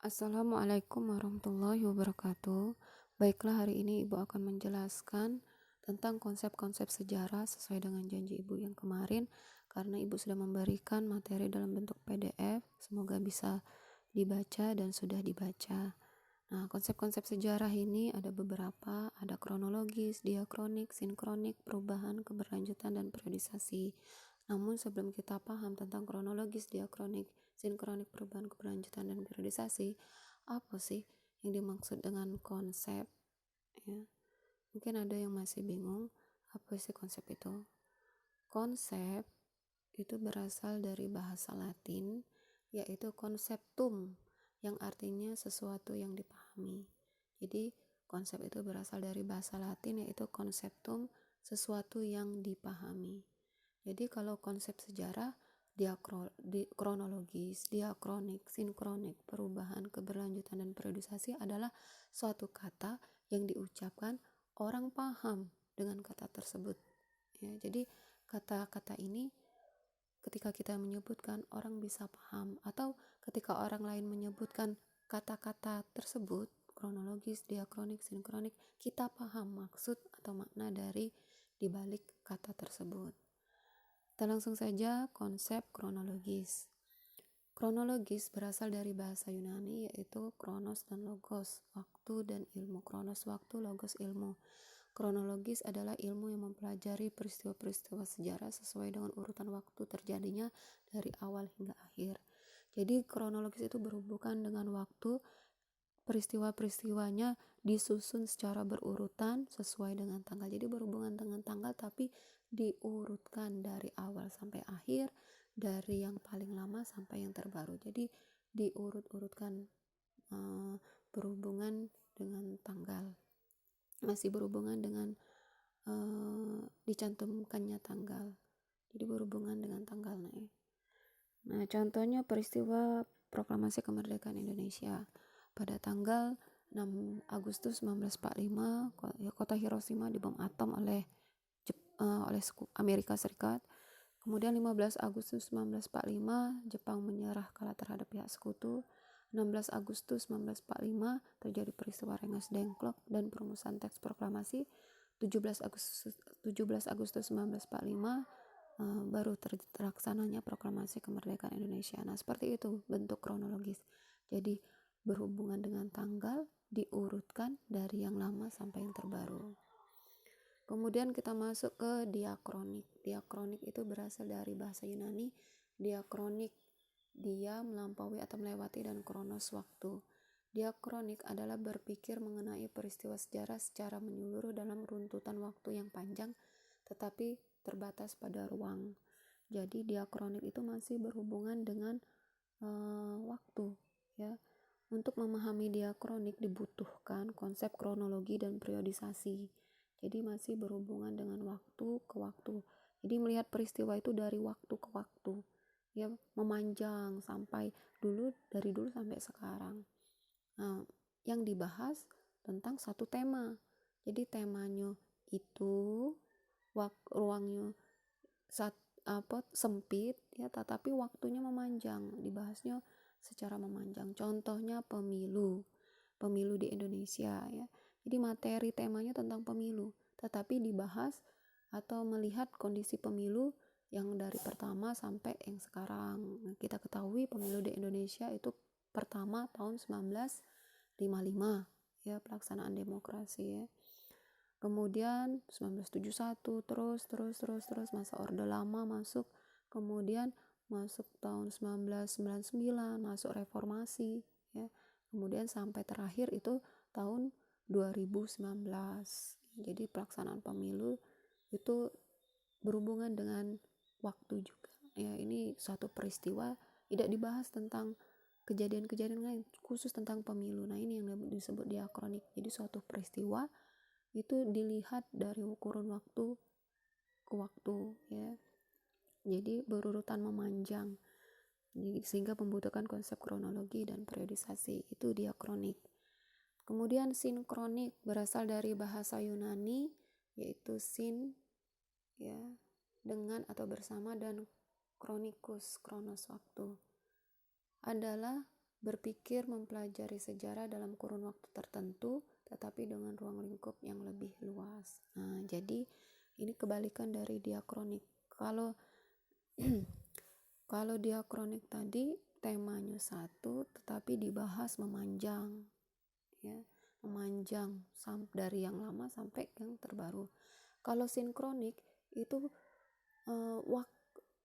Assalamualaikum warahmatullahi wabarakatuh. Baiklah, hari ini Ibu akan menjelaskan tentang konsep-konsep sejarah sesuai dengan janji Ibu yang kemarin, karena Ibu sudah memberikan materi dalam bentuk PDF. Semoga bisa dibaca dan sudah dibaca. Nah, konsep-konsep sejarah ini ada beberapa, ada kronologis, diakronik, sinkronik, perubahan, keberlanjutan, dan periodisasi. Namun sebelum kita paham tentang kronologis, diakronik, sinkronik, perubahan, keberlanjutan, dan periodisasi, apa sih yang dimaksud dengan konsep? Ya, mungkin ada yang masih bingung, apa sih konsep itu? Konsep itu berasal dari bahasa Latin, yaitu konseptum, yang artinya sesuatu yang dipahami. Jadi konsep itu berasal dari bahasa Latin, yaitu konseptum, sesuatu yang dipahami. Jadi kalau konsep sejarah, kronologis, diakronik, sinkronik, perubahan, keberlanjutan, dan periodisasi adalah suatu kata yang diucapkan orang paham dengan kata tersebut. Ya, jadi kata-kata ini ketika kita menyebutkan orang bisa paham, atau ketika orang lain menyebutkan kata-kata tersebut, kronologis, diakronik, sinkronik, kita paham maksud atau makna dari dibalik kata tersebut. Kita langsung saja konsep kronologis. Kronologis berasal dari bahasa Yunani, yaitu kronos dan logos, waktu dan ilmu. Kronos waktu, logos ilmu. Kronologis adalah ilmu yang mempelajari peristiwa-peristiwa sejarah sesuai dengan urutan waktu terjadinya dari awal hingga akhir. Jadi kronologis itu berhubungan dengan waktu, peristiwa-peristiwanya disusun secara berurutan sesuai dengan tanggal. Jadi berhubungan dengan tanggal tapi diurutkan dari awal sampai akhir, dari yang paling lama sampai yang terbaru. Jadi diurut-urutkan, berhubungan dengan tanggal, masih berhubungan dengan dicantumkannya tanggal. Jadi berhubungan dengan tanggal. Nah, contohnya peristiwa proklamasi kemerdekaan Indonesia pada tanggal 6 Agustus 1945, kota Hiroshima dibom atom oleh Amerika Serikat. Kemudian 15 Agustus 1945 Jepang menyerah kalah terhadap pihak sekutu. 16 Agustus 1945 terjadi peristiwa Rengas Dengklok dan perumusan teks proklamasi. 17 Agustus 1945 baru terlaksananya proklamasi kemerdekaan Indonesia. Nah, seperti itu bentuk kronologis. Jadi berhubungan dengan tanggal, diurutkan dari yang lama sampai yang terbaru. Kemudian kita masuk ke diakronik. Diakronik itu berasal dari bahasa Yunani, diakronik, dia melampaui atau melewati, dan kronos waktu. Diakronik adalah berpikir mengenai peristiwa sejarah secara menyeluruh dalam runtutan waktu yang panjang tetapi terbatas pada ruang. Jadi diakronik itu masih berhubungan dengan waktu, ya. Untuk memahami diakronik dibutuhkan konsep kronologi dan periodisasi. Jadi masih berhubungan dengan waktu ke waktu. Jadi melihat peristiwa itu dari waktu ke waktu, ya, memanjang sampai dari dulu sampai sekarang. Nah, yang dibahas tentang satu tema. Jadi temanya itu ruangnya sempit, ya, tetapi waktunya memanjang, dibahasnya secara memanjang. Contohnya pemilu di Indonesia, ya. Jadi materi temanya tentang pemilu, tetapi dibahas atau melihat kondisi pemilu yang dari pertama sampai yang sekarang. Nah, kita ketahui pemilu di Indonesia itu pertama tahun 1955, ya, pelaksanaan demokrasi, ya. Kemudian 1971 terus masa Orde Lama masuk, kemudian masuk tahun 1999 masuk reformasi, ya. Kemudian sampai terakhir itu tahun 2019. Jadi pelaksanaan pemilu itu berhubungan dengan waktu juga, ya. Ini suatu peristiwa, tidak dibahas tentang kejadian-kejadian lain, khusus tentang pemilu. Nah, ini yang disebut diakronik. Jadi suatu peristiwa itu dilihat dari kurun waktu ke waktu, ya. Jadi berurutan memanjang, sehingga membutuhkan konsep kronologi dan periodisasi. Itu diakronik. Kemudian sinkronik berasal dari bahasa Yunani, yaitu sin, ya, dengan atau bersama, dan kronikus, kronos waktu, adalah berpikir mempelajari sejarah dalam kurun waktu tertentu, tetapi dengan ruang lingkup yang lebih luas. Nah, jadi ini kebalikan dari diakronik. Kalau kalau diakronik tadi temanya satu, tetapi dibahas memanjang, ya, memanjang dari yang lama sampai yang terbaru. Kalau sinkronik itu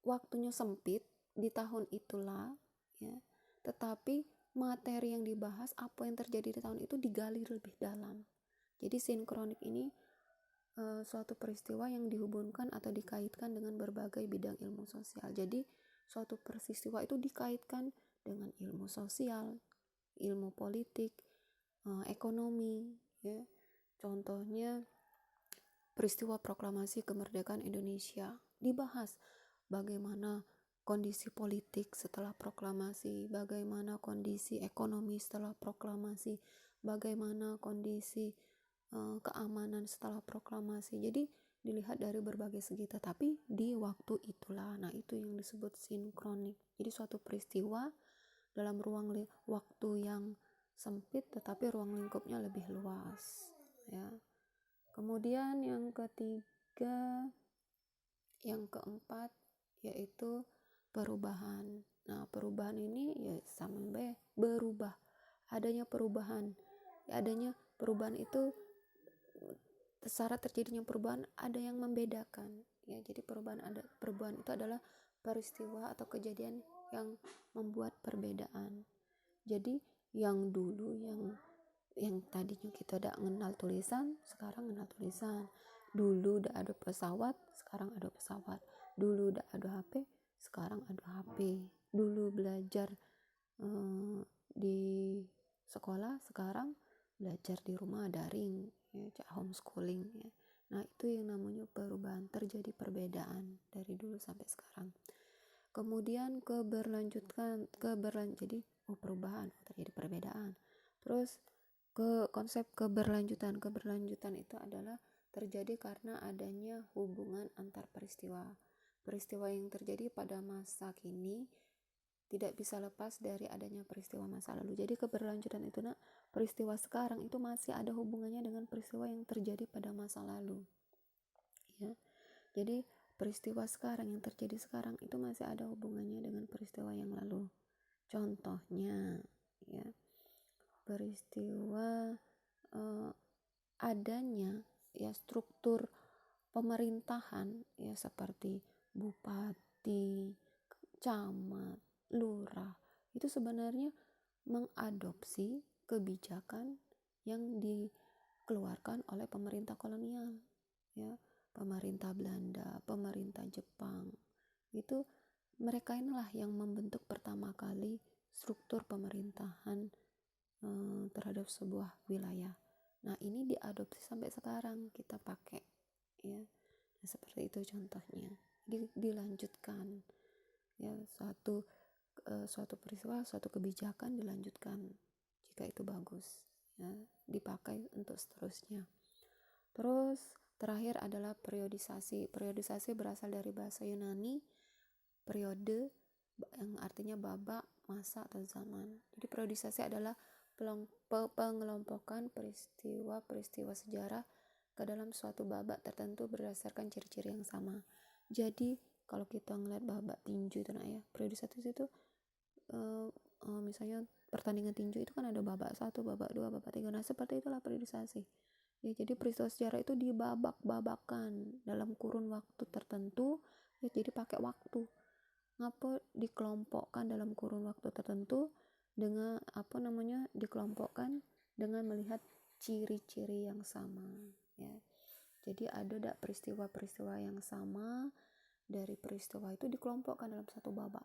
waktunya sempit di tahun itulah, ya, tetapi materi yang dibahas, apa yang terjadi di tahun itu digali lebih dalam. Jadi sinkronik ini suatu peristiwa yang dihubungkan atau dikaitkan dengan berbagai bidang ilmu sosial. Jadi suatu peristiwa itu dikaitkan dengan ilmu sosial, ilmu politik, ekonomi, ya. Contohnya peristiwa proklamasi kemerdekaan Indonesia, dibahas bagaimana kondisi politik setelah proklamasi, bagaimana kondisi ekonomi setelah proklamasi, bagaimana kondisi keamanan setelah proklamasi. Jadi dilihat dari berbagai segi, tetapi di waktu itulah. Nah, itu yang disebut sinkronik. Jadi suatu peristiwa dalam ruang waktu yang sempit, tetapi ruang lingkupnya lebih luas, ya. Kemudian yang ketiga, yang keempat, yaitu perubahan. Nah, perubahan ini ya sama berubah. Adanya perubahan itu, syarat terjadinya perubahan ada yang membedakan, ya. Jadi perubahan itu adalah peristiwa atau kejadian yang membuat perbedaan. Jadi yang dulu yang tadinya kita udah mengenal tulisan, sekarang mengenal tulisan. Dulu udah ada pesawat, sekarang ada pesawat. Dulu udah ada HP, sekarang ada HP. Dulu belajar di sekolah, sekarang belajar di rumah daring, ya, homeschooling, ya. Nah, itu yang namanya perubahan, terjadi perbedaan dari dulu sampai sekarang. Kemudian jadi perubahan, terjadi perbedaan. Terus ke konsep keberlanjutan itu adalah terjadi karena adanya hubungan antar peristiwa yang terjadi pada masa kini tidak bisa lepas dari adanya peristiwa masa lalu. Jadi keberlanjutan itu, peristiwa sekarang itu masih ada hubungannya dengan peristiwa yang terjadi pada masa lalu, ya. Jadi peristiwa sekarang yang terjadi sekarang itu masih ada hubungannya dengan peristiwa yang lalu. Contohnya, ya, peristiwa adanya, ya, struktur pemerintahan, ya, seperti bupati, camat, lurah, itu sebenarnya mengadopsi kebijakan yang dikeluarkan oleh pemerintah kolonial, ya, pemerintah Belanda, pemerintah Jepang. Itu mereka inilah yang membentuk pertama kali struktur pemerintahan terhadap sebuah wilayah. Nah, ini diadopsi sampai sekarang kita pakai, ya. Nah, seperti itu contohnya. Dilanjutkan, ya, suatu peristiwa, suatu kebijakan dilanjutkan jika itu bagus, ya, dipakai untuk seterusnya. Terus terakhir adalah periodisasi. Periodisasi berasal dari bahasa Yunani periode, yang artinya babak, masa, atau zaman. Jadi periodisasi adalah pengelompokan peristiwa sejarah ke dalam suatu babak tertentu berdasarkan ciri-ciri yang sama. Jadi kalau kita ngeliat babak tinju itu, ya, periodisasi itu misalnya pertandingan tinju itu kan ada babak 1, babak 2, babak 3. Nah, seperti itulah periodisasi. Ya, jadi peristiwa sejarah itu dibabak-babakan dalam kurun waktu tertentu, ya, jadi pakai waktu. Ngapa dikelompokkan dalam kurun waktu tertentu dengan dikelompokkan dengan melihat ciri-ciri yang sama, ya. Jadi ada peristiwa-peristiwa yang sama, dari peristiwa itu dikelompokkan dalam satu babak,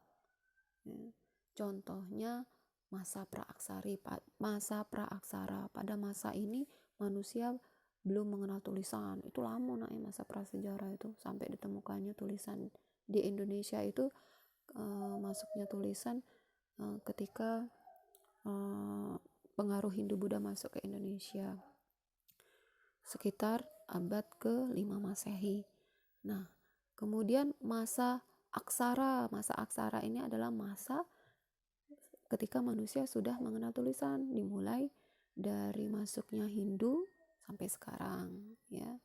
ya. Contohnya masa praaksara. Pada masa ini manusia belum mengenal tulisan. Itu lama, masa prasejarah itu sampai ditemukannya tulisan. Di Indonesia itu masuknya tulisan ketika pengaruh Hindu-Buddha masuk ke Indonesia sekitar abad ke-5 Masehi. Nah, kemudian masa aksara ini adalah masa ketika manusia sudah mengenal tulisan, dimulai dari masuknya Hindu sampai sekarang ya.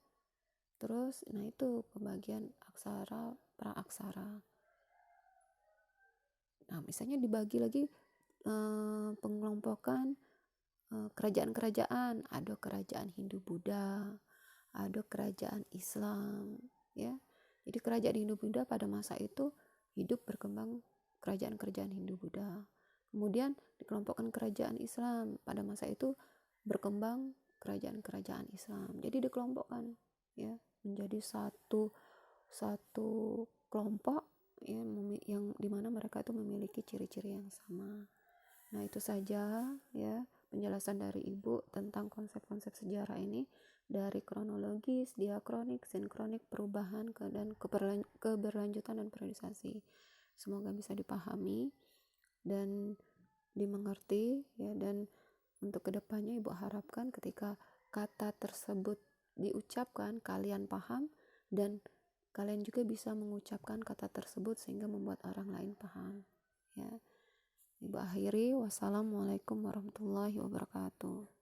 Terus nah itu pembagian aksara, praaksara. Nah misalnya dibagi lagi pengelompokan kerajaan-kerajaan, ada kerajaan Hindu Buddha, ada kerajaan Islam ya. Jadi kerajaan Hindu Buddha pada masa itu hidup berkembang kerajaan-kerajaan Hindu Buddha. Kemudian dikelompokkan kerajaan Islam, pada masa itu berkembang kerajaan-kerajaan Islam. Jadi dikelompokkan ya menjadi satu kelompok ya, yang dimana mereka itu memiliki ciri-ciri yang sama. Nah itu saja ya penjelasan dari Ibu tentang konsep-konsep sejarah ini, dari kronologis, diakronik, sinkronik, perubahan dan keberlanjutan dan periodisasi. Semoga bisa dipahami dan dimengerti ya, dan untuk kedepannya Ibu harapkan ketika kata tersebut diucapkan kalian paham dan kalian juga bisa mengucapkan kata tersebut sehingga membuat orang lain paham ya. Ibu akhiri, wassalamualaikum warahmatullahi wabarakatuh.